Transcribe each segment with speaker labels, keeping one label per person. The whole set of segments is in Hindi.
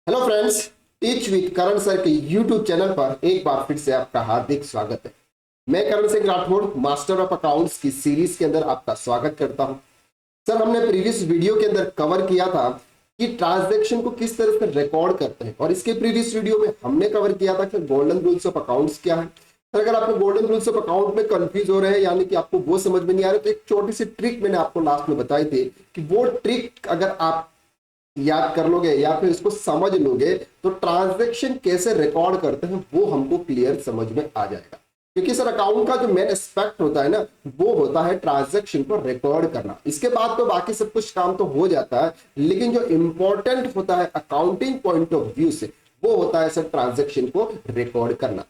Speaker 1: Hello friends, teach with Karan sir के यूट्यूब चैनल पर एक बार फिर से आपका हार्दिक स्वागत है। मैं Karan Singh Rathore master of accounts की सीरीज के अंदर आपका स्वागत करता हूं। सर, हमने प्रीवियस वीडियो के अंदर कवर किया था कि ट्रांजैक्शन को किस तरह से रिकॉर्ड करते हैं, और इसके प्रीवियस वीडियो में हमने कवर किया था कि गोल्डन रूल्स ऑफ अकाउंट्स क्या है। सर, अगर आपको गोल्डन रूल्स ऑफ अकाउंट में कंफ्यूज हो रहे हैं, यानी कि आपको वो समझ में नहीं आ रहा, तो एक छोटी सी ट्रिक मैंने आपको लास्ट में बताई थी कि वो ट्रिक अगर आप याद कर लोगे या फिर इसको समझ लोगे तो ट्रांजैक्शन कैसे रिकॉर्ड करते हैं वो हमको क्लियर समझ में आ जाएगा। क्योंकि सर, अकाउंट का जो मेन एस्पेक्ट होता है ना, वो होता है ट्रांजैक्शन को रिकॉर्ड करना। इसके बाद तो बाकी सब कुछ काम तो हो जाता है, लेकिन जो इंपॉर्टेंट होता है अकाउंटिंग पॉइंट ऑफ व्यू से, वो होता है सर ट्रांजैक्शन को रिकॉर्ड करना।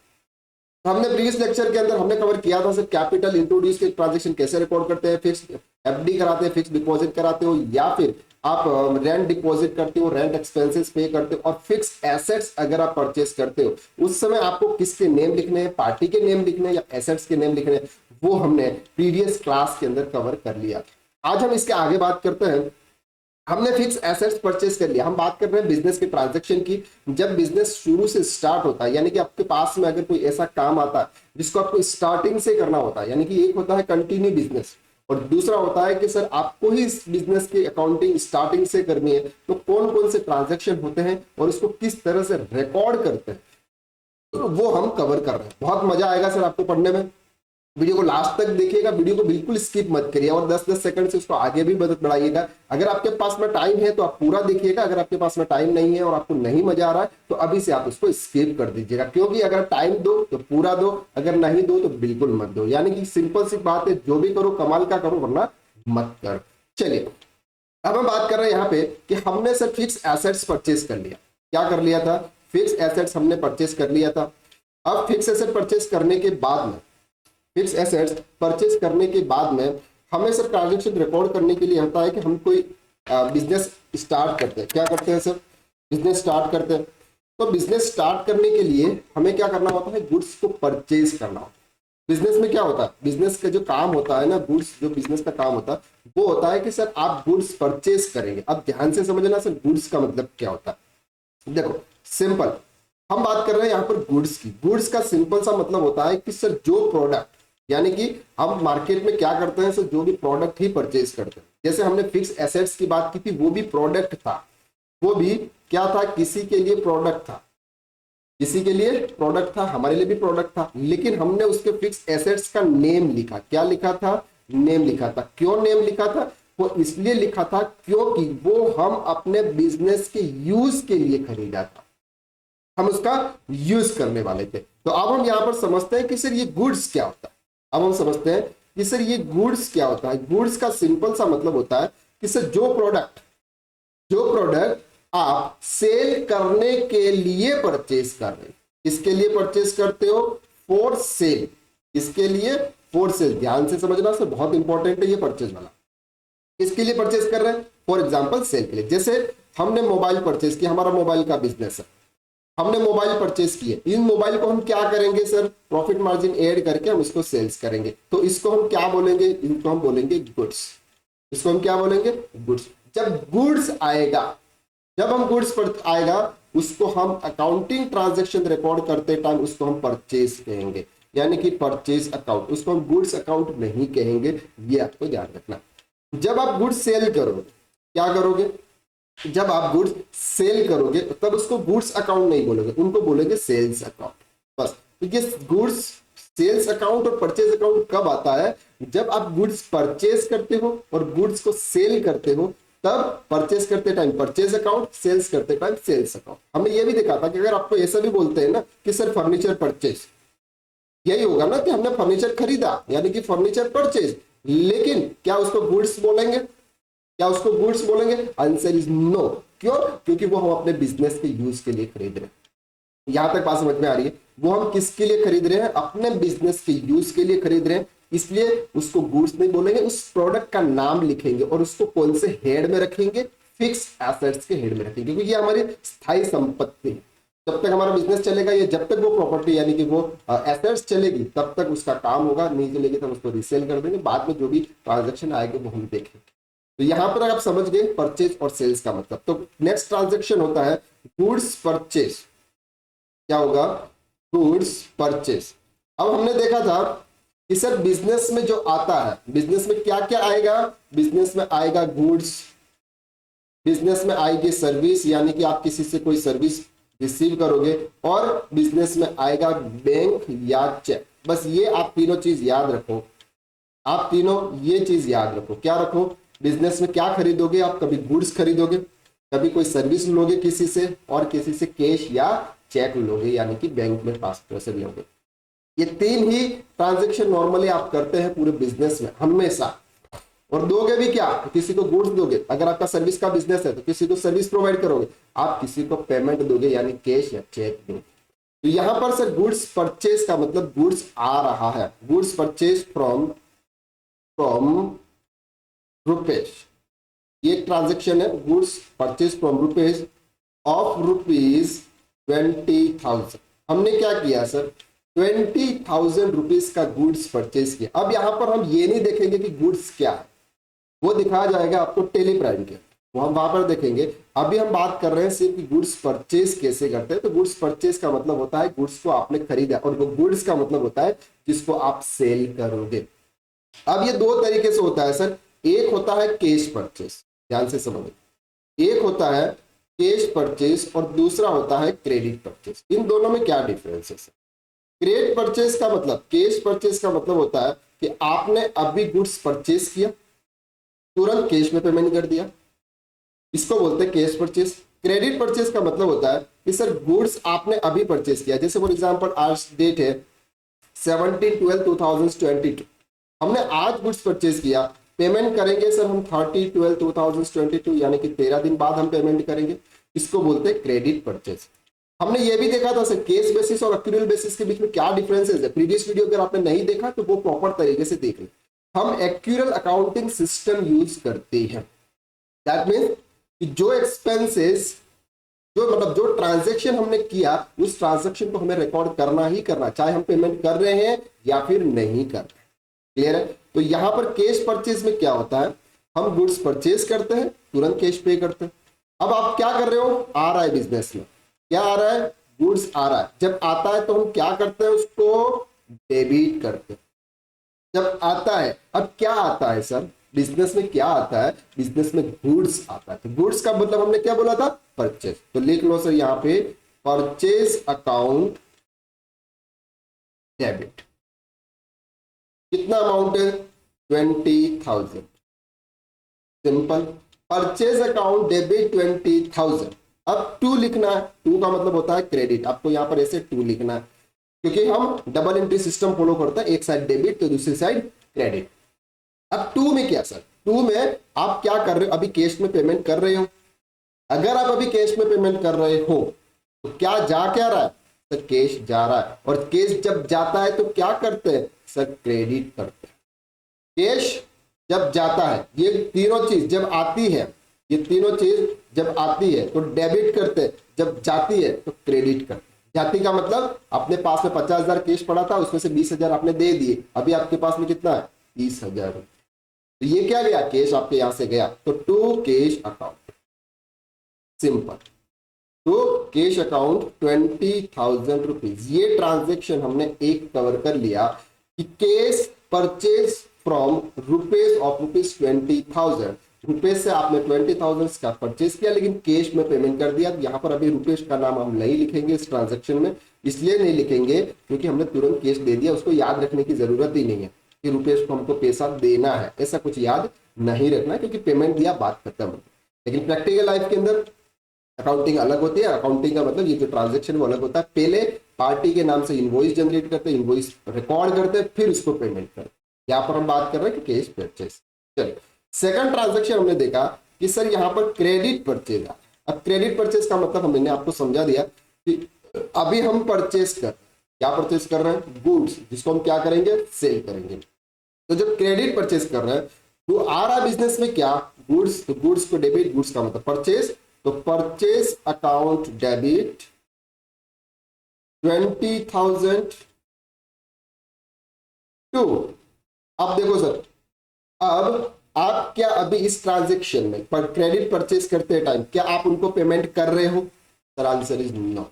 Speaker 1: तो हमने प्रीवियस लेक्चर के अंदर हमने कवर किया था सर, कैपिटल इंट्रोड्यूस के ट्रांजैक्शन कैसे रिकॉर्ड करते हैं, फिक्स एफडी कराते हैं, फिक्स डिपॉजिट कराते हो, या फिर आप रेंट डिपॉजिट करते हो, रेंट एक्सपेंसेस पे करते हो, और फिक्स एसेट्स अगर आप परचेस करते हो उस समय आपको किसके नेम लिखने हैं, पार्टी के नेम लिखने हैं या एसेट्स के नेम लिखने हैं, वो हमने प्रीवियस क्लास के अंदर कवर कर लिया। आज हम इसके आगे बात करते हैं। हमने फिक्स एसेट्स परचेस कर लिया, हम बात कर रहे हैं बिजनेस के ट्रांजैक्शन की। जब बिजनेस शुरू से स्टार्ट होता है, यानी कि आपके पास में अगर कोई ऐसा काम आता है जिसको आपको स्टार्टिंग से करना होता है, यानी कि एक होता है कंटिन्यू बिजनेस और दूसरा होता है कि सर आपको ही इस बिजनेस की अकाउंटिंग स्टार्टिंग से करनी है, तो कौन कौन से ट्रांजैक्शन होते हैं और उसको किस तरह से रिकॉर्ड करते हैं, तो वो हम कवर कर रहे हैं। बहुत मजा आएगा सर आपको पढ़ने में। वीडियो को लास्ट तक देखिएगा, वीडियो को बिल्कुल स्किप मत करिए और 10-10 सेकंड से उसको आगे भी मदद बढ़ाइएगा। अगर आपके पास में टाइम है तो आप पूरा देखिएगा, अगर आपके पास में टाइम नहीं है और आपको नहीं मजा आ रहा है तो अभी से आप उसको स्किप कर दीजिएगा। क्योंकि अगर टाइम दो तो पूरा दो, अगर नहीं दो तो बिल्कुल मत दो। यानी कि सिंपल सी बात है, जो भी करो कमाल का करो, वरना मत करो। चलिए, अब हम बात कर रहे हैं यहाँ पे कि हमने सर फिक्स एसेट्स परचेस कर लिया। क्या कर लिया था? फिक्स एसेट्स हमने परचेस कर लिया था। अब फिक्स एसेट परचेस करने के बाद में, फिक्स एसेट्स परचेस करने के बाद में हमें सर ट्रांजैक्शन रिकॉर्ड करने के लिए होता है कि हम कोई बिजनेस स्टार्ट करते हैं। क्या करते हैं सर? बिजनेस स्टार्ट करते हैं। तो बिजनेस स्टार्ट करने के लिए हमें क्या करना होता है? गुड्स को परचेज करना होता है। बिजनेस में क्या होता है? बिजनेस का जो काम होता है ना, गुड्स, जो बिजनेस का काम होता है वो होता है कि सर आप गुड्स परचेज करेंगे। अब ध्यान से समझना सर, गुड्स का मतलब क्या होता है। देखो सिंपल, हम बात कर रहे हैं यहाँ पर गुड्स की। गुड्स का सिंपल सा मतलब होता है कि सर जो प्रोडक्ट, यानी कि हम मार्केट में क्या करते हैं सर, जो भी प्रोडक्ट ही परचेज करते हैं। जैसे हमने फिक्स एसेट्स की बात की थी, वो भी प्रोडक्ट था। वो भी क्या था? किसी के लिए प्रोडक्ट था, किसी के लिए प्रोडक्ट था, हमारे लिए भी प्रोडक्ट था। लेकिन हमने उसके फिक्स एसेट्स का नेम लिखा। क्या लिखा था? नेम लिखा था। क्यों नेम लिखा था? वो इसलिए लिखा था क्योंकि वो हम अपने बिजनेस के यूज के लिए खरीदा था, हम उसका यूज करने वाले थे। तो अब हम यहां पर समझते हैं कि सर ये गुड्स क्या होता है। अब हम समझते हैं कि सर ये गुड्स क्या होता है। गुड्स का सिंपल सा मतलब होता है कि सर जो प्रोडक्ट आप सेल करने के लिए परचेज कर रहे हैं। किसके लिए परचेज करते हो? For sale. इसके लिए फॉर सेल। ध्यान से समझना सर, बहुत इंपॉर्टेंट है ये परचेज वाला। किसके लिए परचेज कर रहे हैं? फॉर एग्जाम्पल सेल के लिए। जैसे हमने मोबाइल परचेज किया, हमारा मोबाइल का बिजनेस है, हमने मोबाइल परचेस किए। इन मोबाइल को हम क्या करेंगे सर? प्रॉफिट मार्जिन ऐड करके हम इसको सेल्स करेंगे। तो इसको हम क्या बोलेंगे? इनको हम बोलेंगे गुड्स। इसको हम क्या बोलेंगे? गुड्स। जब गुड्स आएगा, जब हम गुड्स पर आएगा, उसको हम अकाउंटिंग ट्रांजैक्शन रिकॉर्ड करते टाइम उसको हम परचेज कहेंगे, यानी कि परचेज अकाउंट। उसको हम गुड्स अकाउंट नहीं कहेंगे, ये आपको ध्यान रखना। जब आप गुड्स सेल करोगे, क्या करोगे? जब आप गुड्स सेल करोगे तब उसको गुड्स अकाउंट नहीं बोलोगे, उनको बोलेंगे सेल्स अकाउंट। बस। तो ये गुड्स सेल्स अकाउंट और परचेज अकाउंट कब आता है? जब आप गुड्स परचेज करते हो और गुड्स को सेल करते हो, तब परचेज करते टाइम परचेज अकाउंट, सेल्स करते टाइम सेल्स अकाउंट। हमने ये भी देखा था कि अगर आपको ऐसा भी बोलते हैं ना कि सर फर्नीचर परचेज, यही होगा ना कि हमने फर्नीचर खरीदा, यानी कि फर्नीचर परचेज। लेकिन क्या उसको गुड्स बोलेंगे? क्या उसको गुड्स बोलेंगे? Answer is no. क्यों? क्योंकि वो हम अपने बिजनेस के यूज के लिए खरीद रहे हैं। यहां तक बात समझ में आ रही है? वो हम किसके लिए खरीद रहे हैं? अपने बिजनेस के यूज के लिए खरीद रहे हैं, इसलिए उसको गुड्स नहीं बोलेंगे। उस प्रोडक्ट का नाम लिखेंगे और उसको कौन से हेड में रखेंगे? फिक्स एसेट्स के हेड में रखेंगे, क्योंकि ये हमारी स्थायी संपत्ति है। जब तक हमारा बिजनेस चलेगा, ये जब तक वो प्रॉपर्टी यानी कि वो एसेट्स चलेगी तब तक उसका काम होगा, नहीं चलेगी तब उसको रीसेल कर देंगे। बाद में जो भी ट्रांजेक्शन आएगा वो हम देखेंगे। तो यहां पर आप समझ गए परचेज और सेल्स का मतलब। तो नेक्स्ट ट्रांजेक्शन होता है गुड्स परचेज। क्या होगा? Goods purchase. अब हमने देखा था कि सर बिजनेस में जो आता है, बिजनेस में क्या क्या आएगा? बिजनेस में आएगा गुड्स, बिजनेस में आएगी सर्विस, यानी कि आप किसी से कोई सर्विस रिसीव करोगे, और बिजनेस में आएगा बैंक या चेक। बस ये आप तीनों चीज याद रखो, आप तीनों ये चीज याद रखो। क्या रखो? बिजनेस में क्या खरीदोगे आप? कभी गुड्स खरीदोगे, कभी कोई सर्विस लोगे किसी से, और किसी से कैश या चेक लोगे, यानी कि बैंक में पास पैसे लोगे। ये तीन ही ट्रांजेक्शन नॉर्मली आप करते हैं पूरे बिजनेस में हमेशा। और दोगे भी क्या? किसी को गुड्स दोगे, अगर आपका सर्विस का बिजनेस है तो किसी को सर्विस प्रोवाइड करोगे, आप किसी को पेमेंट दोगे, यानी कैश या चेक दोगे। तो यहां पर सर गुड्स परचेज का मतलब गुड्स आ रहा है, गुड्स परचेज फ्रॉम रुपीज, ये ट्रांजेक्शन है goods purchase from rupees of rupees 20,000। हमने क्या किया सर? 20,000 रुपीज का गुड्स परचेज किया। अब यहां पर हम ये नहीं देखेंगे कि गुड्स क्या है, वो दिखाया जाएगा आपको टेली प्राइम के, वो हम वहां पर देखेंगे। अभी हम बात कर रहे हैं सिर्फ गुड्स परचेज कैसे करते हैं। तो गुड्स परचेज का मतलब होता है गुड्स को आपने खरीदा, और वो गुड्स का मतलब होता है जिसको आप सेल करोगे। अब ये दो तरीके से होता है सर, एक होता है कैश परचेज, ध्यान से समझो, एक होता है कैश परचेज और दूसरा होता है क्रेडिट परचेज। इन दोनों में क्या डिफरेंस है सर? क्रेडिट परचेज का मतलब, कैश परचेज का मतलब होता है कि आपने अभी गुड्स परचेज किया, तुरंत कैश में पेमेंट कर दिया, इसको बोलते हैं कैश परचेज। क्रेडिट परचेज का मतलब होता है कि सर गुड्स आपने अभी परचेज किया, जैसे फॉर एग्जांपल आज डेट है 17/12/2022, हमने आज गुड्स परचेज किया, पेमेंट करेंगे सर हम 30/12/2022, यानी कि 13 दिन बाद हम पेमेंट करेंगे, इसको बोलते हैं क्रेडिट परचेज। हमने ये भी देखा था सर केस बेसिस और एक्यूरल बेसिस के बीच में क्या डिफरेंसेस है। प्रीवियस वीडियो अगर आपने नहीं देखा तो वो प्रॉपर तरीके से देख लें। हम एक्यूरल अकाउंटिंग सिस्टम यूज करते हैं, दैट मीन्स जो एक्सपेंसेस, जो मतलब जो ट्रांजैक्शन हमने किया, उस ट्रांजैक्शन को हमें रिकॉर्ड करना ही करना, चाहे हम पेमेंट कर रहे हैं या फिर नहीं कर रहे। क्लियर है? तो यहां पर कैश परचेज में क्या होता है, हम गुड्स परचेज करते हैं, तुरंत कैश पे करते हैं। अब आप क्या कर रहे हो? आ रहा है बिजनेस में, क्या आ रहा है? गुड्स आ रहा है। जब आता है तो हम क्या करते हैं? उसको डेबिट करते हैं। जब आता है, अब क्या आता है सर बिजनेस में? क्या आता है बिजनेस में? गुड्स आता है। तो गुड्स का मतलब हमने क्या बोला था? परचेज। तो लिख लो सर यहां पे परचेज अकाउंट डेबिट। कितना अमाउंट है? 20,000। Simple, purchase account debit 20,000। अब टू लिखना है, टू का मतलब होता है क्रेडिट, आपको यहां पर ऐसे टू लिखना है, क्योंकि हम डबल एंट्री सिस्टम फॉलो करते हैं, एक साइड डेबिट तो दूसरी साइड क्रेडिट। अब टू में क्या सर? टू में आप क्या कर रहे हो? अभी कैश में पेमेंट कर रहे हो। अगर आप अभी कैश में पेमेंट कर रहे हो तो क्या जा क्या रहा है सर? कैश जा रहा है। और कैश जब जाता है तो क्या करते हैं सर? क्रेडिट करते हैं। कैश जब जाता है, ये तीनों चीज जब आती है, ये तीनों चीज जब आती है तो डेबिट करते हैं, जब जाती है तो क्रेडिट करते हैं। जाति का मतलब अपने पास में 50,000 कैश पड़ा था, उसमें से 20,000 आपने दे दिए, अभी आपके पास में कितना है? 30,000। तो ये क्या गया? कैश आपके यहां से गया, तो टू कैश अकाउंट। सिंपल, तो कैश अकाउंट 20,000 रुपीज। ये ट्रांजेक्शन हमने एक कवर कर लिया कि cash purchase from rupees of rupees 20,000। Rupees से आपने 20,000 का परचेज किया, लेकिन कैश में पेमेंट कर दिया। यहाँ पर अभी रुपीज का नाम हम नहीं लिखेंगे इस ट्रांजेक्शन में, इसलिए नहीं लिखेंगे क्योंकि हमने तुरंत कैश दे दिया, उसको याद रखने की जरूरत ही नहीं है कि रुपीज को हमको पैसा देना है, ऐसा कुछ याद नहीं रखना, क्योंकि पेमेंट दिया बात खत्म। लेकिन प्रैक्टिकल लाइफ के अंदर अकाउंटिंग अलग होती है। अकाउंटिंग का मतलब ये जो ट्रांजैक्शन वो अलग होता है। पहले पार्टी के नाम से इनवॉइस जनरेट करते हैं, इनवॉइस रिकॉर्ड करते हैं, फिर उसको पेमेंट करते हैं। यहाँ पर हम बात कर रहे हैं कि कैश परचेज। चलिए, सेकंड ट्रांजैक्शन हमने देखा कि सर यहाँ पर क्रेडिट परचेज है। अब क्रेडिट परचेज का मतलब हमने आपको समझा दिया कि अभी हम परचेज कर, क्या परचेज कर रहे हैं? गुड्स, जिसको हम क्या करेंगे? सेल करेंगे। तो जब क्रेडिट परचेज कर रहे हैं तो आ रहा बिजनेस में क्या? गुड्स। तो गुड्स को डेबिट, गुड्स का मतलब परचेज, तो परचेज अकाउंट डेबिट 20,000 टू। अब देखो सर, अब आप क्या अभी इस ट्रांजेक्शन में पर क्रेडिट परचेस करते टाइम क्या आप उनको पेमेंट कर रहे हो? Sir answer is no,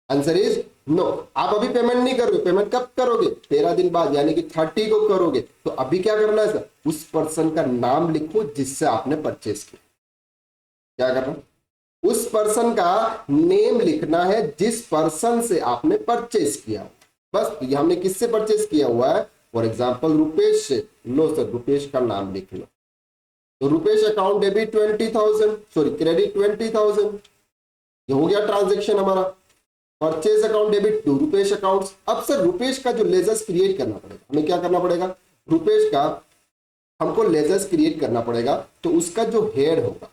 Speaker 1: answer is no. आप अभी पेमेंट नहीं कर रहे हो। पेमेंट कब करोगे? 13 दिन बाद, यानी कि 30 को करोगे। तो अभी क्या करना है सर? उस पर्सन का नाम लिखो जिससे आपने परचेस किया। क्या करना? उस पर्सन का नेम लिखना है जिस पर्सन से आपने परचेस किया। बस ये हमने किससे परचेस किया हुआ है? फॉर एग्जाम्पल रुपेश से। लो सर, रुपेश का नाम लिख लो। तो Rupesh account debit 20,000, sorry credit 20,000। ये हो गया ट्रांजेक्शन हमारा। Purchase account debit to Rupesh account. अब सर रुपेश का जो लेजर्स क्रिएट करना पड़ेगा, हमें क्या करना पड़ेगा? रुपेश का हमको लेजर्स क्रिएट करना पड़ेगा। तो उसका जो हेड होगा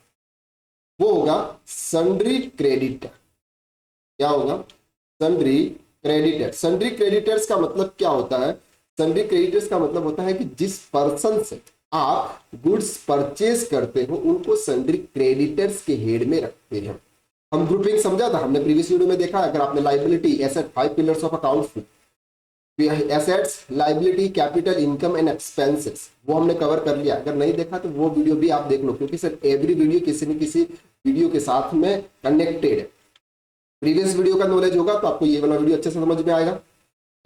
Speaker 1: वो होगा सन्ड्री क्रेडिटर। क्या होगा? Sundry creditor. सन्ड्री क्रेडिटर्स का मतलब क्या होता है? सन्ड्री क्रेडिटर्स का मतलब होता है कि जिस पर्सन से आप गुड्स परचेज करते हो उनको सन्ड्री क्रेडिटर्स के हेड में रखते हैं। हम ग्रुपिंग समझा था हमने प्रीवियस वीडियो में देखा। अगर आपने liability asset 5 pillars of accounts, assets, liability, capital, income and expenses, वो हमने कवर कर लिया। अगर नहीं देखा तो वो वीडियो भी आप देख लो, क्योंकि सर एवरी वीडियो किसी न किसी वीडियो के साथ में कनेक्टेड है। प्रीवियस वीडियो का नॉलेज होगा तो आपको ये वाला वीडियो अच्छे से समझ में आएगा।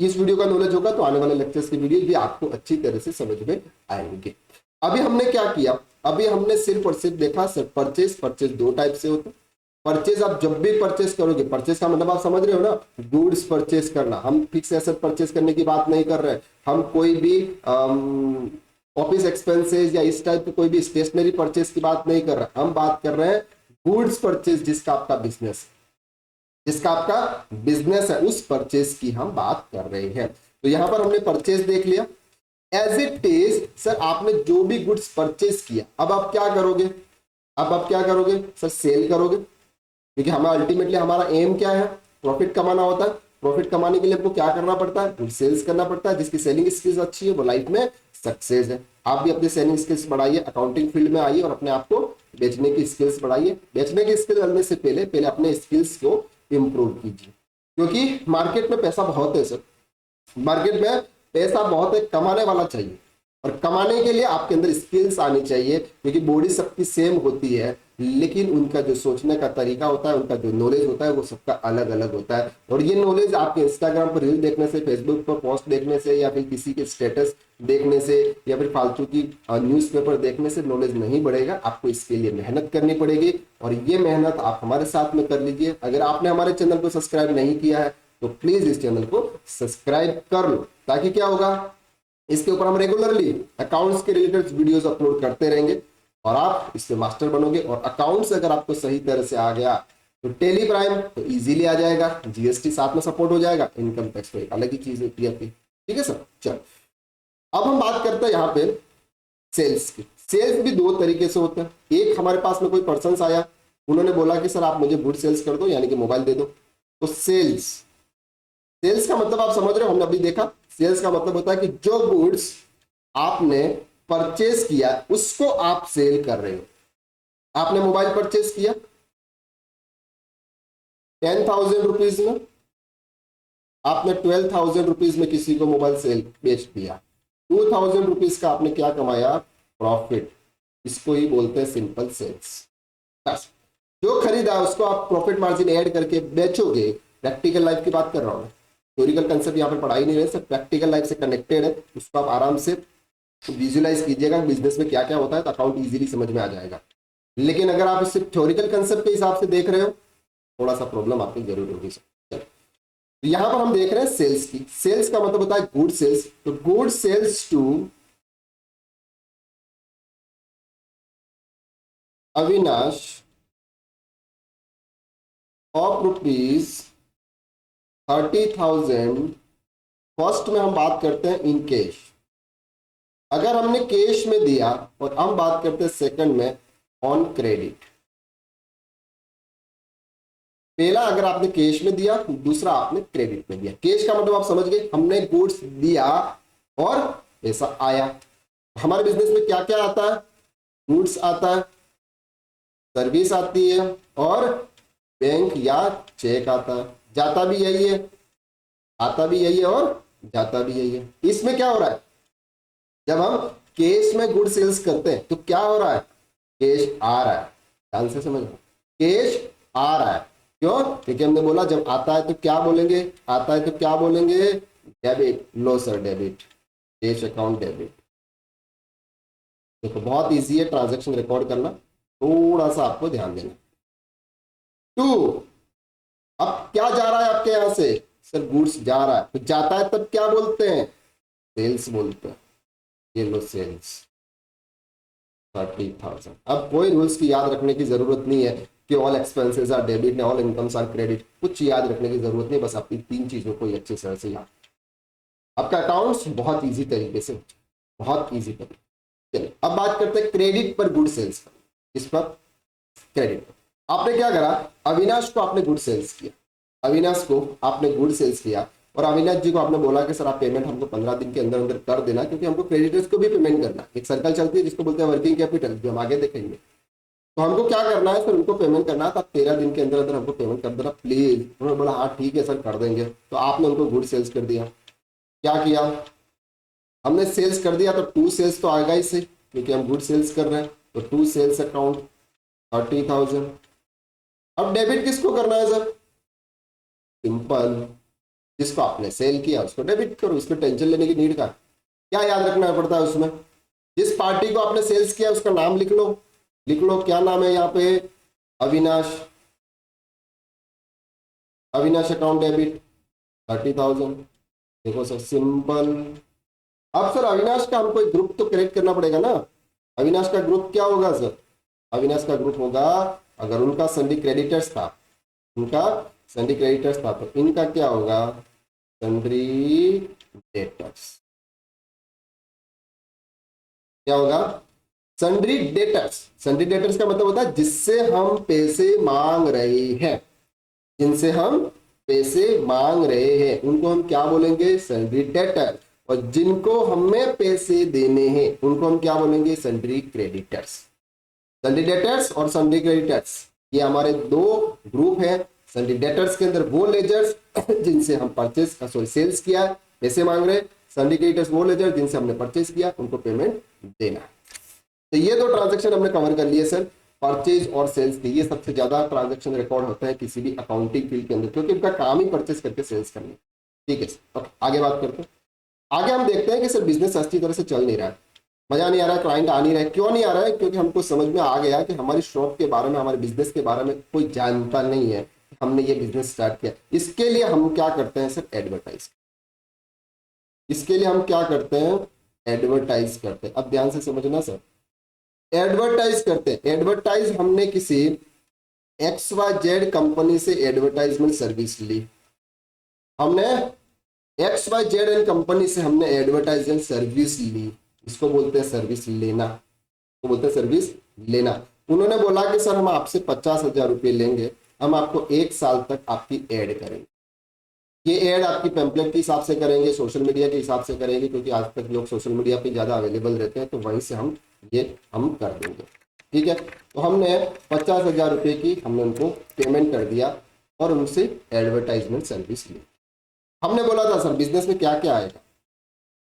Speaker 1: इस वीडियो का नॉलेज होगा तो आने वाले लेक्चर्स की वीडियो भी आपको अच्छी तरह से समझ में आएंगे। अभी हमने क्या किया? अभी हमने सिर्फ और सिर्फ देखा सर परचेज। परचेज दो टाइप से होता है। परचेज आप जब भी परचेज करोगे, परचेज का मतलब आप समझ रहे हो ना, गुड्स परचेज करना। हम फिक्स एसेट परचेज करने की बात नहीं कर रहे हैं। हम कोई भी ऑफिस एक्सपेंसेस या इस टाइप की कोई भी स्टेशनरी परचेज की बात नहीं कर रहे। हम बात कर रहे हैं गुड्स परचेज, जिसका आपका बिजनेस है, उस परचेज की हम बात कर रहे हैं। तो यहां पर हमने परचेज देख लिया। एज इट इज सर आपने जो भी गुड्स परचेज किया, अब आप क्या करोगे? सर सेल करोगे, क्योंकि हमें अल्टीमेटली हमारा एम क्या है? प्रॉफिट कमाना होता है। प्रॉफिट कमाने के लिए आपको क्या करना पड़ता है? गुड सेल्स करना पड़ता है। जिसकी सेलिंग स्किल्स अच्छी है वो लाइफ में सक्सेस है। आप भी अपनी सेलिंग स्किल्स बढ़ाइए, अकाउंटिंग फील्ड में आइए और अपने आप को बेचने की स्किल्स बढ़ाइए। बेचने की स्किल करने से पहले अपने स्किल्स को इंप्रूव कीजिए, क्योंकि मार्केट में पैसा बहुत है सर। मार्केट में पैसा बहुत है, कमाने वाला चाहिए। और कमाने के लिए आपके अंदर स्किल्स आनी चाहिए, क्योंकि बॉडी सबकी सेम होती है, लेकिन उनका जो सोचने का तरीका होता है, उनका जो नॉलेज होता है वो सबका अलग अलग होता है। और ये नॉलेज आपके इंस्टाग्राम पर रील देखने से, फेसबुक पर पोस्ट देखने से, या फिर किसी के स्टेटस देखने से, या फिर फालतू की न्यूज़पेपर देखने से नॉलेज नहीं बढ़ेगा। आपको इसके लिए मेहनत करनी पड़ेगी, और ये मेहनत आप हमारे साथ में कर लीजिए। अगर आपने हमारे चैनल को सब्सक्राइब नहीं किया है तो प्लीज इस चैनल को सब्सक्राइब कर लो, ताकि क्या होगा, इसके ऊपर हम रेगुलरली अकाउंट्स के रिलेटेड वीडियोस अपलोड करते रहेंगे और आप इससे मास्टर बनोगे। और अकाउंट्स अगर आपको सही तरह से आ गया तो टेली प्राइम तो इजीली आ जाएगा, जीएसटी साथ में सपोर्ट हो जाएगा, इनकम टैक्स तो एक अलग ही चीज होती है आपकी। ठीक है सर, चलो अब हम बात करते हैं यहाँ पे सेल्स की। सेल्स भी दो तरीके से होते हैं। एक, हमारे पास में कोई पर्सन आया, उन्होंने बोला कि सर आप मुझे गुड सेल्स कर दो, यानी कि मोबाइल दे दो। तो सेल्स का मतलब आप समझ रहे हो, हमने अभी देखा। सेल्स का मतलब होता है कि जो गुड्स आपने परचेज किया उसको आप सेल कर रहे हो। आपने मोबाइल परचेज किया 10,000 रुपीज में, आपने 12,000 रुपीज में किसी को मोबाइल सेल बेच दिया। 2,000 रुपीज का आपने क्या कमाया? प्रॉफिट। इसको ही बोलते हैं सिंपल सेल्स। बस जो खरीदा उसको आप प्रॉफिट मार्जिन ऐड करके बेचोगे। प्रैक्टिकल लाइफ की बात कर रहा हूं, थ्योरिकल कंसेप्ट यहाँ पर पढ़ाई नहीं रहे सर, प्रैक्टिकल लाइफ से कनेक्टेड है। उसको आप आराम से विजुअलाइज कीजिएगा बिजनेस में क्या क्या होता है, तो अकाउंट इजीली समझ में आ जाएगा। लेकिन अगर आप इसे थ्योरिकल कंसेप्ट के हिसाब से देख रहे हो, थोड़ा सा प्रॉब्लम आपकी जरूर होगी सर। तो यहां पर हम देख रहे हैं सेल्स की। सेल्स का मतलब होता है गुड सेल्स। तो good sales to Avinash of rupees 30,000। First में हम बात करते हैं इन कैश। अगर हमने कैश में दिया, और हम बात करते हैं सेकंड में ऑन क्रेडिट। पहला अगर आपने कैश में दिया, दूसरा आपने क्रेडिट में दिया। कैश का मतलब आप समझ गए, हमने गुड्स दिया और पैसा आया। हमारे बिजनेस में क्या क्या आता है? गुड्स आता है, सर्विस आती है, और बैंक या चेक आता है। जाता भी यही है, आता भी यही है, और जाता भी यही है। इसमें क्या हो रहा है, जब हम कैश में गुड सेल्स करते हैं तो क्या हो रहा है, कैश आ रहा है। ध्यान से समझ, कैश आ रहा है। क्यों, क्योंकि हमने बोला जब आता है तो क्या बोलेंगे, आता है तो क्या बोलेंगे, डेबिट। लो sir debit, cash account debit. देखो बहुत इजी है ट्रांजैक्शन रिकॉर्ड करना, थोड़ा सा आपको ध्यान देना। टू, अब क्या जा रहा है आपके यहां से, सर गुड्स जा रहा है, तो जाता है तब क्या बोलते हैं, सेल्स बोलते हैं। ये लो सेल्स 30,000। अब कोई रूल्स की याद रखने की जरूरत नहीं है कि all expenses are debit, all incomes are credit, कुछ याद रखने की जरूरत नहीं, बस आपकी तीन चीजों को अच्छे से याद। आपका अकाउंट्स बहुत इजी तरीके से, बहुत इजी तरीके। चलिए अब बात करते हैं क्रेडिट पर गुड सेल्स पर। इस पर क्रेडिट पर आपने क्या करा, अविनाश को आपने गुड सेल्स किया, अविनाश को आपने गुड सेल्स किया और अविनाश जी को आपने बोला कि सर आप पेमेंट हमको 15 दिन के अंदर अंदर कर देना, क्योंकि हमको क्रेडिटर्स को भी पेमेंट करना। एक सर्कल चलती है जिसको बोलते हैं वर्किंग कैपिटल, जो हम आगे देखेंगे। तो हमको क्या करना है सर, उनको पेमेंट करना था, 13 दिन के अंदर अंदर हमको पेमेंट कर देना प्लीज। उन्होंने बोला हाँ ठीक है सर कर देंगे। तो आपने उनको गुड सेल्स कर दिया। क्या किया, हमने सेल्स कर दिया तो टू सेल्स तो आएगा ही से, क्योंकि हम गुड सेल्स कर रहे हैं। तो टू सेल्स अकाउंट 30,000। अब डेबिट किसको करना है सर, सिंपल, जिसको आपने सेल किया उसको डेबिट करो, उसमें टेंशन लेने की नीड का क्या याद रखना पड़ता है उसमें। जिस पार्टी को आपने सेल्स किया उसका नाम लिख लो, लिख लो क्या नाम है यहाँ पे, अविनाश, अविनाश अकाउंट डेबिट 30,000। देखो सर सिंपल। अब सर अविनाश का हमको एक ग्रुप तो क्रिएट करना पड़ेगा ना। अविनाश का ग्रुप क्या होगा सर, अविनाश का ग्रुप होगा, अगर उनका सन्डी क्रेडिटर्स था, उनका सन्डी क्रेडिटर्स था तो इनका क्या होगा, सन्ड्री डेटर्स। क्या होगा, सन्ड्री डेटर्स। सन्ड्री डेटर्स का मतलब होता है जिससे हम पैसे मांग रहे हैं, जिनसे हम पैसे मांग रहे हैं उनको हम क्या बोलेंगे, सन्ड्री डेटर। और जिनको हमें पैसे देने हैं उनको हम क्या बोलेंगे, सन्ड्री क्रेडिटर्स। सन्ड्री डेटर्स और सन्ड्री क्रेडिटर्स ये हमारे दो ग्रुप हैं। सन्ड्री डेटर्स के अंदर वो लेजर्स जिनसे हम परचेज सॉरी सेल्स किया, पैसे मांग रहे। सन्ड्री क्रेडिटर्स वो लेजर जिनसे हमने परचेज किया, उनको पेमेंट देना। तो ये दो ट्रांजेक्शन हमने कवर कर लिए सर, परचेज और सेल्स की। ये सबसे ज्यादा ट्रांजेक्शन रिकॉर्ड होता है किसी भी अकाउंटिंग फील्ड के अंदर, क्योंकि इनका काम ही परचेज करके सेल्स करना। ठीक है सर, अब आगे बात करते हैं। आगे हम देखते हैं कि सर बिजनेस अच्छी तरह से चल नहीं रहा है, मजा नहीं आ रहा है, क्लाइंट आ नहीं रहा है। क्यों नहीं आ रहा है, क्योंकि हमको समझ में आ गया कि हमारी शॉप के बारे में, हमारे बिजनेस के बारे में कोई जानता नहीं है, हमने ये बिजनेस स्टार्ट किया। इसके लिए हम क्या करते हैं सर, एडवर्टाइज। इसके लिए हम क्या करते हैं, एडवर्टाइज करते हैं। अब ध्यान से समझना सर, एडवर्टाइज करते हैं। एडवर्टाइज हमने किसी XYZ कंपनी से एडवर्टाइजमेंट सर्विस ली, हमने XYZ कंपनी से हमने एडवर्टाइजमेंट सर्विस ली। इसको बोलते हैं सर्विस लेना, तो बोलते हैं सर्विस लेना। उन्होंने बोला कि सर हम आपसे 50,000 रुपये लेंगे, हम आपको 1 साल तक आपकी एड करेंगे। ये एड आपकी पैम्पलेट के हिसाब से करेंगे, सोशल मीडिया के हिसाब से करेंगे, क्योंकि आज तक लोग सोशल मीडिया पे ज्यादा अवेलेबल रहते हैं, तो वहीं से हम कर देंगे। ठीक है, तो हमने 50,000 रुपये की हमने उनको पेमेंट कर दिया और उनसे एडवर्टाइजमेंट सर्विस ली। हमने बोला था सर बिजनेस में क्या क्या आएगा,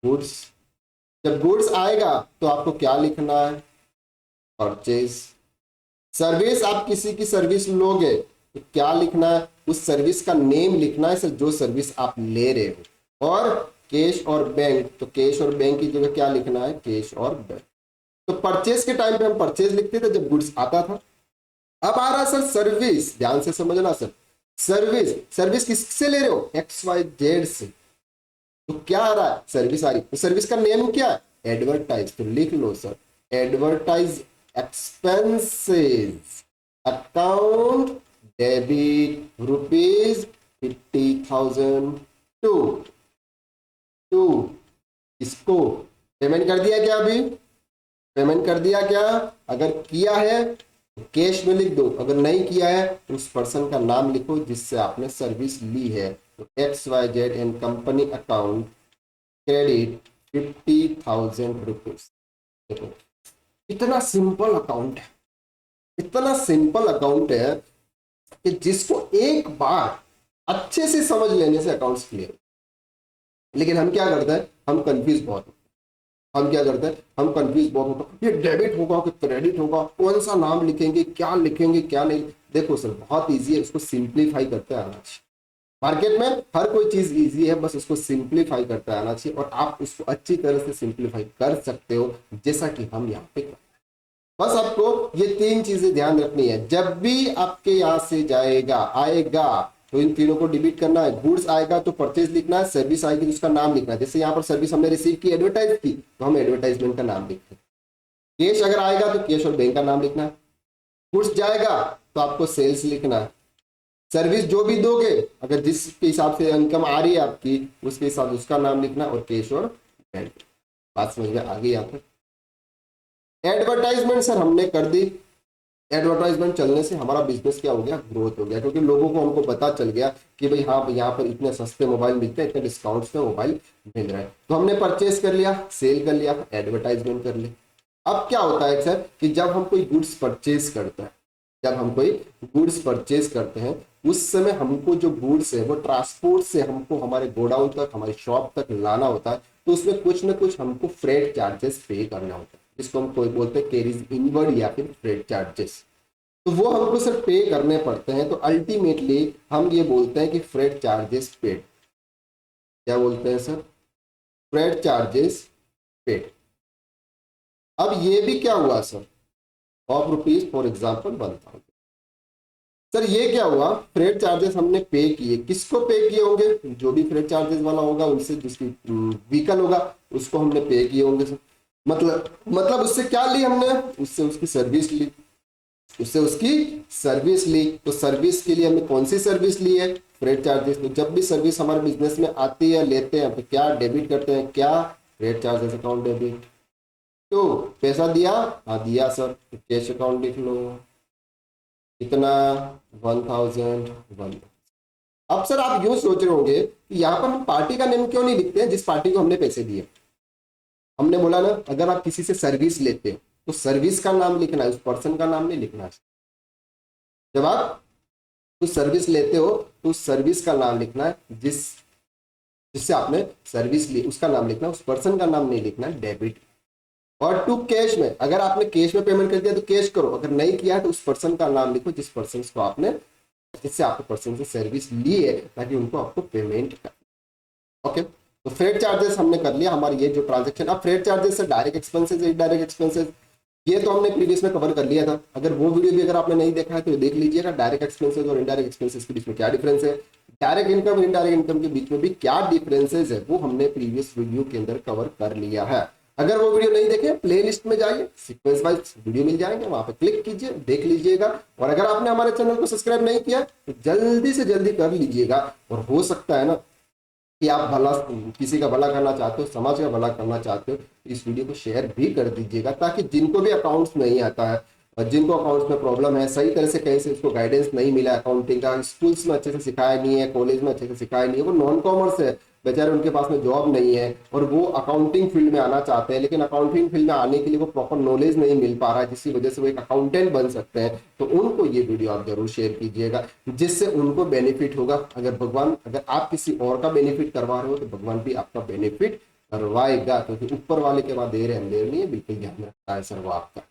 Speaker 1: गुड्स। जब गुड्स आएगा तो आपको क्या लिखना है, परचेज। सर्विस, आप किसी की सर्विस लोगे तो क्या लिखना है, उस सर्विस का नेम लिखना है सर, जो सर्विस आप ले रहे हो। और कैश और बैंक, तो कैश और बैंक की जगह क्या लिखना है, कैश और बैंक। तो परचेज के टाइम पे हम परचेज लिखते थे जब गुड्स आता था। अब आ रहा सर सर्विस, ध्यान से समझना सर, सर्विस। सर्विस किससे ले रहे हो, XYZ से। तो क्या आ रहा है, सर्विस आ रही। तो सर्विस का नेम क्या है, एडवर्टाइज। तो लिख लो sir, advertise expenses account debit ₹50,000 to इसको पेमेंट कर दिया क्या, अभी पेमेंट कर दिया क्या, अगर किया है तो कैश में लिख दो, अगर नहीं किया है तो उस पर्सन का नाम लिखो जिससे आपने सर्विस ली है। तो XYZ and company account credit ₹50,000। देखो इतना सिंपल अकाउंट है, इतना सिंपल अकाउंट है कि जिसको एक बार अच्छे से समझ लेने से अकाउंट्स क्लियर। लेकिन हम क्या करते हैं, हम कंफ्यूज बहुत होते हैं। हम क्या करते हैं, हम कंफ्यूज बहुत होता है, ये डेबिट होगा कि क्रेडिट होगा, कौन सा नाम लिखेंगे, क्या लिखेंगे क्या नहीं। देखो सर बहुत इजी है, इसको सिंप्लीफाई करते आना चाहिए। मार्केट में हर कोई चीज इजी है, बस उसको सिंप्लीफाई करते आना चाहिए और आप उसको अच्छी तरह से सिंप्लीफाई कर सकते हो, जैसा कि हम यहाँ पे करते हैं। बस आपको ये तीन चीजें ध्यान रखनी है, जब भी आपके यहाँ से जाएगा आएगा तो इन तीनों को डिलीट करना है। गुड्स आएगा तो परचेज लिखना है, सर्विस आएगी तो उसका नाम लिखना है। जैसे यहाँ पर सर्विस हमने रिसीव की, एडवर्टाइज की, तो हम एडवर्टाइजमेंट का नाम लिखते हैं। कैश अगर आएगा तो कैश और बैंक का नाम लिखना है। गुड्स जाएगा तो आपको सेल्स लिखना है। सर्विस जो भी दोगे, अगर जिसके हिसाब से इनकम आ रही है आपकी, उसके हिसाब से उसका नाम लिखना और कैश और बैंक। बात समझ में आ गई यहाँ पर। एडवर्टाइजमेंट सर हमने कर दी। एडवर्टाइजमेंट चलने से हमारा बिजनेस क्या हो गया, ग्रोथ हो गया, क्योंकि लोगों को हमको पता चल गया कि भाई हाँ यहाँ पर इतने सस्ते मोबाइल मिलते हैं, इतने डिस्काउंट्स में मोबाइल मिल रहा है। तो हमने परचेस कर लिया, सेल कर लिया, एडवर्टाइजमेंट कर ली। अब क्या होता है सर कि जब हम कोई गुड्स परचेज करते हैं, जब हम कोई गुड्स परचेज करते हैं उस समय हमको जो गुड्स है वो ट्रांसपोर्ट से हमको हमारे गोडाउन तक, हमारी शॉप तक लाना होता है। तो उसमें कुछ ना कुछ हमको फ्रेट चार्जेस पे करना होता है, जिसको हम कोई बोलते हैं कैरीज इनवर्ड या फिर फ्रेट चार्जेस। तो वो हमको सर पे करने पड़ते हैं। तो अल्टीमेटली हम ये बोलते हैं कि फ्रेट चार्जेस पेड। क्या बोलते हैं सर, फ्रेट चार्जेस पेड। अब ये भी क्या हुआ sir, of rupees for example 1000। Sir ये क्या हुआ, फ्रेट चार्जेस हमने पे किए। किसको पे किए होंगे, जो भी फ्रेट चार्जेस वाला होगा उनसे, जिसकी व्हीकल होगा उसको हमने पे किए होंगे सर। मतलब उससे क्या ली हमने, उससे उसकी सर्विस ली, उससे उसकी सर्विस ली। तो सर्विस के लिए हमने कौन सी सर्विस ली है, फ्रेट चार्जेस। तो जब भी सर्विस हमारे बिजनेस में आती है, लेते हैं, तो क्या डेबिट करते हैं, क्या फ्रेट चार्जेस अकाउंट डेबिट। तो पैसा दिया, हाँ दिया सर, तो कैश अकाउंट लिख लो, कितना 1001। अब सर आप यूं सोच रहे होंगे कि यहाँ पर हम पार्टी का नेम क्यों नहीं लिखते हैं जिस पार्टी को हमने पैसे दिए। हमने बोला ना, अगर आप किसी से सर्विस लेते हो तो सर्विस का नाम लिखना है, उस पर्सन का नाम नहीं लिखना है। जब आप कुछ सर्विस लेते हो तो उस सर्विस का नाम लिखना है, जिससे आपने सर्विस ली उसका नाम लिखना है, उस पर्सन का नाम नहीं लिखना है। डेबिट। और टू कैश में, अगर आपने कैश में पेमेंट कर दिया तो कैश करो, अगर नहीं किया तो उस पर्सन का नाम लिखो जिस पर्सन को आपने, जिससे आपके पर्सन से सर्विस ली है, ताकि उनको आपको पेमेंट कर। ओके, तो फ्रेट चार्जेस हमने कर लिया, हमारी ये जो ट्रांजेक्शन। अब फ्रेट चार्जेस से डायरेक्ट एक्सपेंसेस, इनडायरेक्ट एक्सपेंसेस, ये तो हमने प्रीवियस में कवर कर लिया था। अगर वो वीडियो भी अगर आपने नहीं देखा है तो देख लीजिएगा, डायरेक्ट एक्सपेंसेस और इनडायरेक्ट एक्सपेंसेस के बीच में क्या डिफरेंस है, डायरेक्ट इनकम और इनडायरेक्ट इनकम के बीच में भी क्या डिफरेंसेस है, वो हमने प्रीवियस वीडियो के अंदर कवर कर लिया है। अगर वो वीडियो नहीं देखे, प्लेलिस्ट में जाइए, सीक्वेंस वाइज वीडियो मिल जाएंगे, वहां पे क्लिक कीजिए, देख लीजिएगा। और अगर आपने हमारे चैनल को सब्सक्राइब नहीं किया तो जल्दी से जल्दी कर लीजिएगा। और हो सकता है ना कि आप भला, किसी का भला करना चाहते हो, समाज का भला करना चाहते हो, तो इस वीडियो को शेयर भी कर दीजिएगा, ताकि जिनको भी अकाउंट्स नहीं आता है और जिनको अकाउंट्स में प्रॉब्लम है, सही तरह से कहीं से उसको गाइडेंस नहीं मिला अकाउंटिंग का, स्कूल्स में अच्छे से सिखाया नहीं है, कॉलेज में अच्छे से सिखाया नहीं है, वो नॉन कॉमर्स है बेचारे, उनके पास में जॉब नहीं है और वो अकाउंटिंग फील्ड में आना चाहते हैं, लेकिन अकाउंटिंग फील्ड में आने के लिए वो प्रॉपर नॉलेज नहीं मिल पा रहा है, जिसकी वजह से वो एक अकाउंटेंट बन सकते हैं। तो उनको ये वीडियो आप जरूर शेयर कीजिएगा, जिससे उनको बेनिफिट होगा। अगर आप किसी और का बेनिफिट करवा रहे हो तो भगवान भी आपका बेनिफिट करवाएगा, क्योंकि ऊपर वाले के बाद देर है अंधेर नहीं है, बिल्कुल ध्यान रखता है सर वो आपका।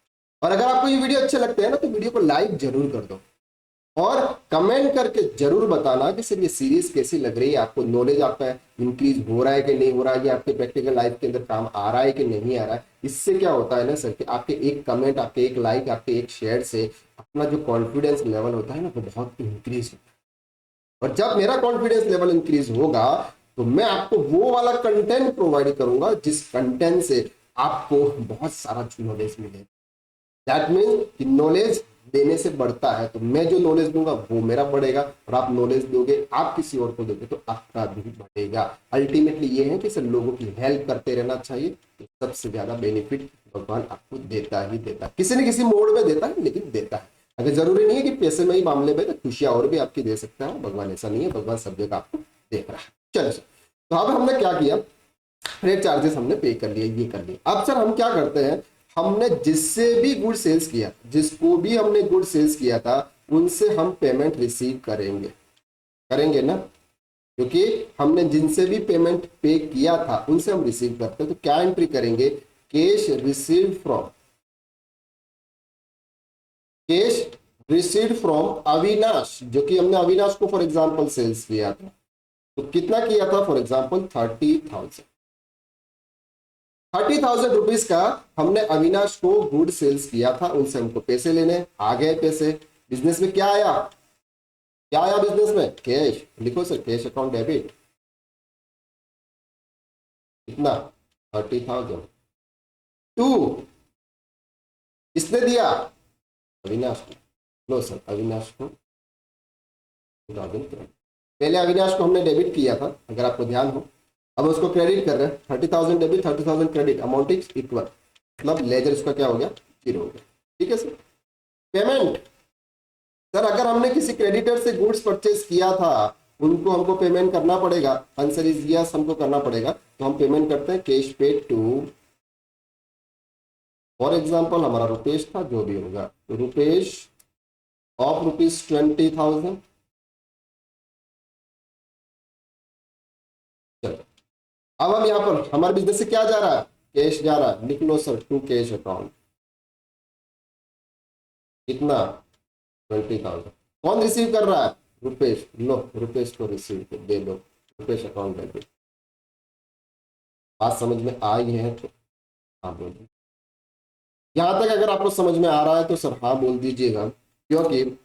Speaker 1: और अगर आपको ये वीडियो अच्छे लगते हैं ना तो वीडियो को लाइक जरूर कर दो और कमेंट करके जरूर बताना कि सर ये सीरीज कैसी लग रही है, आपको नॉलेज आपका इंक्रीज हो रहा है कि नहीं हो रहा है, या आपके प्रैक्टिकल लाइफ के अंदर काम आ रहा है कि नहीं आ रहा है। इससे क्या होता है ना सर कि आपके एक कमेंट, आपके एक लाइक, आपके एक शेयर से अपना जो कॉन्फिडेंस लेवल होता है ना वो बहुत इंक्रीज होता है। और जब मेरा कॉन्फिडेंस लेवल इंक्रीज होगा तो मैं आपको वो वाला कंटेंट प्रोवाइड करूंगा जिस कंटेंट से आपको बहुत सारा नॉलेज मिलेगा। दैट मीन कि नॉलेज देने से बढ़ता है, तो मैं जो नॉलेज दूंगा वो मेरा बढ़ेगा, और आप नॉलेज दोगे, आप किसी और को दोगे तो आपका भी बढ़ेगा। अल्टीमेटली ये है कि सर लोगों की हेल्प करते रहना चाहिए, तो सबसे ज्यादा बेनिफिट भगवान आपको देता ही देता है, किसी न किसी मोड में देता है, लेकिन देता है। अगर जरूरी नहीं है कि पैसे में ही मामले में, तो खुशियां और भी आपकी दे सकता है भगवान, ऐसा नहीं है, भगवान सब जगह आपको देख रहा है। चलो सर, तो अब हमने क्या किया, फ्रेट चार्जेस हमने पे कर लिया, ये कर लिया। अब सर हम क्या करते हैं, हमने जिससे भी गुड सेल्स किया, जिसको भी हमने गुड सेल्स किया था, उनसे हम पेमेंट रिसीव करेंगे ना, क्योंकि हमने जिनसे भी पेमेंट पे किया था उनसे हम रिसीव करते हैं। तो क्या एंट्री करेंगे, कैश रिसीव्ड फ्रॉम अविनाश, जो कि हमने अविनाश को फॉर एग्जांपल सेल्स किया था, तो कितना किया था? फॉर एग्जांपल 30,000 रुपीज का हमने अविनाश को गुड सेल्स किया था, उनसे हमको पैसे लेने आ गए पैसे। बिजनेस में क्या आया? क्या आया बिजनेस में? कैश। लिखो सर, कैश अकाउंट डेबिट कितना? 30,000 टू किसने दिया? अविनाश को। लो सर, अविनाश को 2000 पहले अविनाश को हमने डेबिट किया था, अगर आपको ध्यान हो। अब उसको क्रेडिट कर रहे हैं, 30,000 debit 30,000 credit, amount is equal, मतलब लेजर उसका क्या हो गया? 0 हो गया। ठीक है सर। पेमेंट, सर अगर हमने किसी क्रेडिटर से गुड्स परचेज किया था, उनको हमको पेमेंट करना पड़ेगा। आंसर इज यस, हमको करना पड़ेगा। तो हम पेमेंट करते हैं cash paid to, for example हमारा रुपेश था, जो भी होगा, तो रुपेश ऑफ ₹20,000। चलो, अब हम यहाँ पर हमारे बिजनेस से क्या जा रहा है? कैश जा रहा है। लिख लो सर, टू कैश अकाउंट कितना? 20,000। कौन रिसीव कर रहा है? रुपेश। लो, रुपेश को रिसीव दे दो, रुपेश अकाउंट डेबिट। बात समझ में आई है तो हाँ बोलिए। यहां तक अगर आपको समझ में आ रहा है तो सर हाँ बोल दीजिएगा, क्योंकि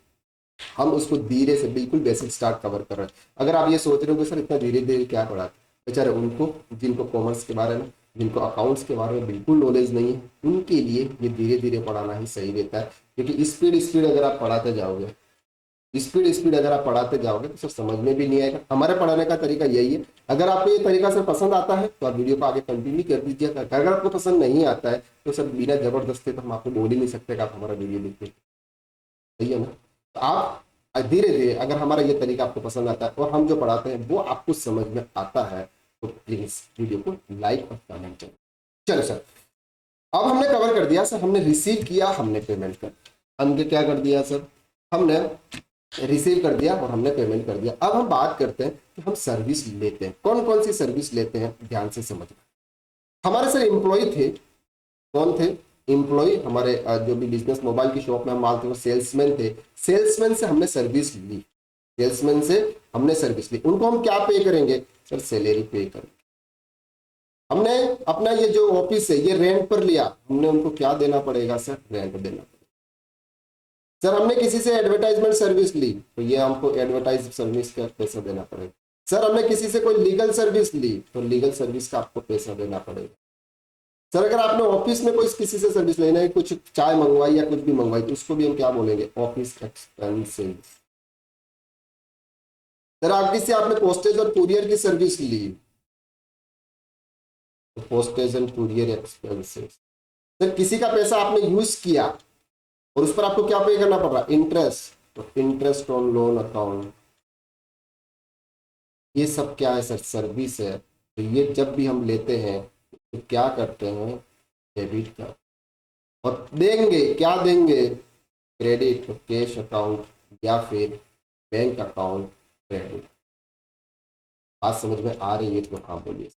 Speaker 1: हम उसको धीरे से बिल्कुल बेसिक स्टार्ट कवर कर रहे हैं। अगर आप ये सोच रहे हो कि सर इतना धीरे धीरे क्या पढ़ा, बेचारे उनको जिनको कॉमर्स के बारे में, जिनको अकाउंट्स के बारे में बिल्कुल नॉलेज नहीं है, उनके लिए ये धीरे धीरे पढ़ाना ही सही रहता है। क्योंकि स्पीड अगर आप पढ़ाते जाओगे, स्पीड अगर आप पढ़ाते जाओगे तो सर समझ में भी नहीं आएगा। हमारे पढ़ाने का तरीका यही है। अगर आपको ये तरीका सर पसंद आता है तो आप वीडियो को आगे कंटिन्यू कर दीजिएगा। अगर आपको पसंद नहीं आता है तो सर बिना जबरदस्ती तो हम आपको बोल ही नहीं सकते कि आप हमारा वीडियो देखिए, सही है ना। तो आप धीरे धीरे, अगर हमारा ये तरीका आपको पसंद आता है और हम जो पढ़ाते हैं वो आपको समझ में आता है, तो प्लीज वीडियो को लाइक और कमेंट करें। चलो सर, अब हमने कवर कर दिया सर, हमने रिसीव किया, हमने पेमेंट कर, हमने क्या कर दिया सर? हमने रिसीव कर दिया और हमने पेमेंट कर दिया। अब हम बात करते हैं कि हम सर्विस लेते हैं, कौन कौन सी सर्विस लेते हैं, ध्यान से समझना। हमारे सर एम्प्लॉय थे, कौन थे? एम्प्लॉय। हमारे जो भी बिजनेस मोबाइल की शॉप में हम मालते वो सेल्समैन थे। सेल्समैन से हमने सर्विस ली, सेल्समैन से हमने सर्विस ली। उनको हम क्या पे करेंगे सर? सैलरी पे करेंगे। हमने अपना ये जो ऑफिस है ये रेंट पर लिया, हमने उनको क्या देना पड़ेगा सर? रेंट देना पड़ेगा। सर हमने किसी से एडवर्टाइजमेंट सर्विस ली, तो ये हमको एडवर्टाइज सर्विस का पैसा देना पड़ेगा। सर हमने किसी से कोई लीगल सर्विस ली, तो लीगल सर्विस का आपको पैसा देना पड़ेगा। सर अगर आपने ऑफिस में कोई किसी से सर्विस लेना है, कुछ चाय मंगवाई या कुछ भी मंगवाई, तो उसको भी हम क्या बोलेंगे? Office expenses. सर आप किसी आपने पोस्टेज और कुरियर की सर्विस ली, तो postage and courier expenses. Sir किसी का पैसा आपने यूज किया और उस पर आपको क्या पे करना पड़ रहा? इंटरेस्ट, तो इंटरेस्ट ऑन लोन अकाउंट। ये सब क्या है सर? सर्विस है। तो ये जब भी हम लेते हैं तो क्या करते हैं? डेबिट का। और देंगे क्या देंगे? क्रेडिट, तो कैश अकाउंट या फिर बैंक अकाउंट क्रेडिट। बात समझ में आ रही है तो हाँ बोलिए।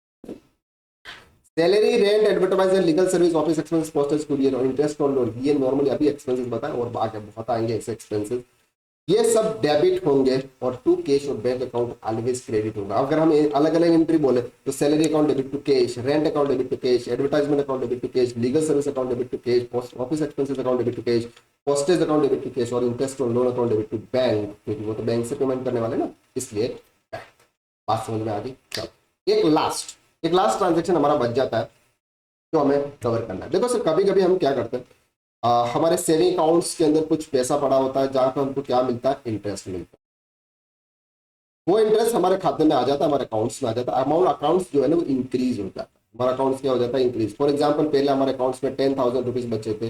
Speaker 1: Salary, rent, advertisement, legal service, office expenses, postage, courier और इंटरेस्ट ऑन लोन, ये नॉर्मली अभी एक्सपेंसेस बताएं और आगे बहुत आएंगे ऐसे एक्सपेंसेस, ये सब डेबिट होंगे। और टू कैश और बैंक अकाउंट ऑलवेज क्रेडिट होगा। अगर हम अलग अलग एंट्री बोले तो salary account debit to cash, rent account debit to cash, advertisement account debit to cash, legal service account debit to cash, office expenses account debit to cash, postage account debit to cash और interest on loan account debit to bank, क्योंकि वो तो बैंक से पेमेंट करने वाले ना, इसलिए बैंक। बात समझ में आ गई। चलो एक लास्ट ट्रांजेक्शन हमारा बच जाता है जो हमें कवर करना है। देखो सर कभी कभी हम क्या करते हैं, हमारे सेविंग अकाउंट्स के अंदर कुछ पैसा पड़ा होता है जहां पर हमको क्या मिलता है? इंटरेस्ट मिलता है। वो इंटरेस्ट हमारे खाते में आ जाता है, हमारे अकाउंट्स में आ जाता है। अकाउंट्स जो है ना वो इंक्रीज हो जाता है, हमारा अकाउंट्स क्या हो जाता है? इंक्रीज। फॉर एग्जाम्पल पहले हमारे अकाउंट्स में 10,000 रुपीज बचे थे,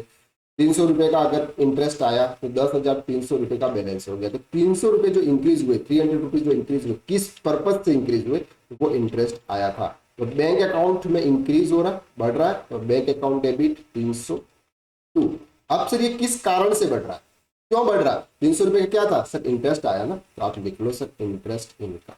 Speaker 1: 300 रुपए का अगर इंटरेस्ट आया तो 10,300 रुपए का बैलेंस हो गया। तो 300 रुपए जो इंक्रीज हुए, 300 रुपीज जो इंक्रीज हुए, किस पर्पज से इंक्रीज हुए? वो इंटरेस्ट आया था। तो बैंक अकाउंट में इंक्रीज हो रहा, बढ़ रहा है, तो बैंक अकाउंट डेबिट 302। अब सर ये किस कारण से बढ़ रहा है, क्यों बढ़ रहा है? 300 रुपए का क्या था सर? इंटरेस्ट आया ना, तो आप लिख लो सर इंटरेस्ट इनकम।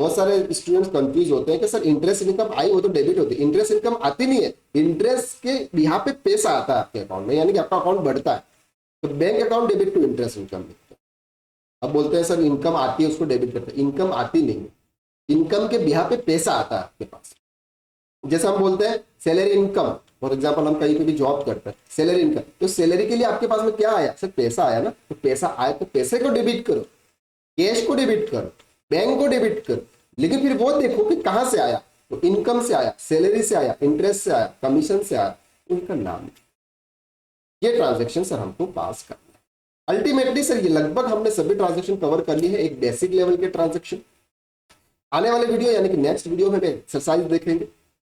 Speaker 1: बहुत सारे स्टूडेंट्स कंफ्यूज होते हैं कि सर इंटरेस्ट इनकम आई वो तो डेबिट होती है। इंटरेस्ट इनकम आती नहीं है, इंटरेस्ट के यहाँ पे पैसा आता है आपके अकाउंट में, यानी कि आपका अकाउंट बढ़ता है। तो bank account debit to interest income. अब बोलते हैं सर इनकम आती है उसको डेबिट करते हैं, इनकम आती नहीं है, इनकम के बिहाफ पे पैसा आता है आपके पास। जैसे हम बोलते हैं सैलरी इनकम, फॉर एग्जाम्पल हम कहीं पे भी जॉब करते हैं, सैलरी इनकम, तो सैलरी के लिए आपके पास में क्या आया? सर पैसा आया ना, तो पैसा आया तो पैसे को डेबिट करो, कैश को डेबिट करो, बैंक को डेबिट करो, लेकिन फिर वो देखो कि कहां से आया। तो इनकम से आया, सैलरी से आया, इंटरेस्ट से आया, कमीशन से आया, उनका नाम, ये ट्रांजेक्शन सर हमको पास करना है। अल्टीमेटली सर ये लगभग हमने सभी ट्रांजेक्शन कवर कर ली है, एक बेसिक लेवल के ट्रांजेक्शन। आने वाले वीडियो यानी कि नेक्स्ट वीडियो में एक्सरसाइज देखेंगे,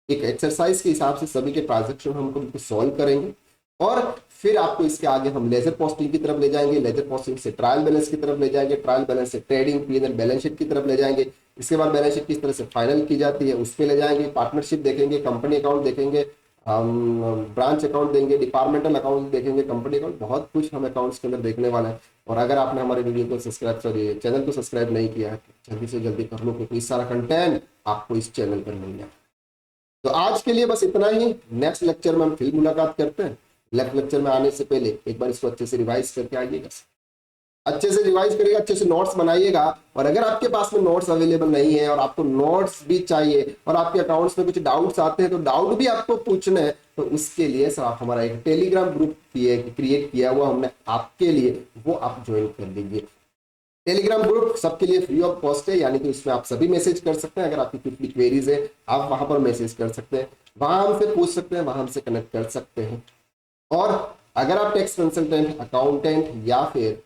Speaker 1: एक एक्सरसाइज के हिसाब से सभी के ट्रांजेक्शन हमको सॉल्व करेंगे, और फिर आपको इसके आगे हम लेजर पोस्टिंग की तरफ ले जाएंगे, लेजर पोस्टिंग से ट्रायल बैलेंस की तरफ ले जाएंगे, ट्रायल बैलेंस से ट्रेडिंग पी&एल बैलेंस शीट की तरफ ले जाएंगे, इसके बाद बैलेंस शीट किस तरह से फाइनल की जाती है उस पर ले जाएंगे, पार्टनरशिप देखेंगे, कंपनी अकाउंट देखेंगे, हम ब्रांच अकाउंट देंगे, डिपार्टमेंटल अकाउंट देखेंगे, कंपनी अकाउंट, बहुत कुछ हम अकाउंट्स के अंदर देखने वाले हैं। और अगर आपने हमारे वीडियो को चैनल को सब्सक्राइब नहीं किया है तो जल्दी से जल्दी कर लो, क्योंकि इस सारा कंटेंट आपको इस चैनल पर मिल जाए। तो आज के लिए बस इतना ही, नेक्स्ट लेक्चर में हम फिर मुलाकात करते हैं। नेक्स्ट लेक्चर में आने से पहले एक बार इसको अच्छे से रिवाइज करके आइएगा, अच्छे से रिवाइज करिएगा, अच्छे से नोट्स बनाइएगा। और अगर आपके पास में नोट्स अवेलेबल नहीं है और आपको नोट्स भी चाहिए और आपके अकाउंट्स में कुछ डाउट्स आते हैं तो डाउट भी आपको पूछना है, तो उसके लिए सर आप हमारा एक टेलीग्राम ग्रुप क्रिएट किया हुआ हमने आपके लिए, वो आप ज्वाइन कर लीजिए। टेलीग्राम ग्रुप सबके लिए फ्री ऑफ कॉस्ट है, यानी कि इसमें आप सभी मैसेज कर सकते हैं। अगर आपकी कुछ भी क्वेरीज है आप वहां पर मैसेज कर सकते हैं, वहां हमसे पूछ सकते हैं, वहां हमसे कनेक्ट कर सकते हैं। और अगर आप टैक्स कंसल्टेंट, अकाउंटेंट या फिर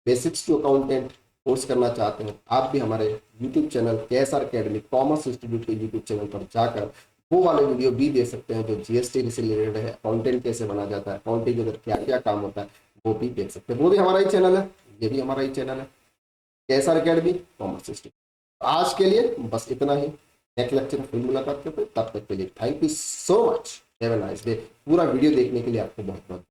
Speaker 1: बेसिक्स टू अकाउंटेंट कोर्स करना चाहते हैं, आप भी हमारे YouTube channel KSR academy commerce institute के यूट्यूब चैनल पर जाकर वो वाले वीडियो भी दे सकते हैं जो GST से रिलेटेड है, अकाउंटेंट कैसे बना जाता है, अकाउंटिंग के अंदर क्या क्या काम होता है, वो भी देख सकते हैं। वो भी हमारा ही चैनल है, ये भी हमारा ही चैनल है, KSR अकेडमी कॉमर्स इंस्टीट्यूट। आज के लिए बस इतना ही, नेक्स्ट लेक्चर में फिर मुलाकात करते हैं, तब तक के लिए thank you so much, have a nice day. पूरा वीडियो देखने के लिए आपको बहुत बहुत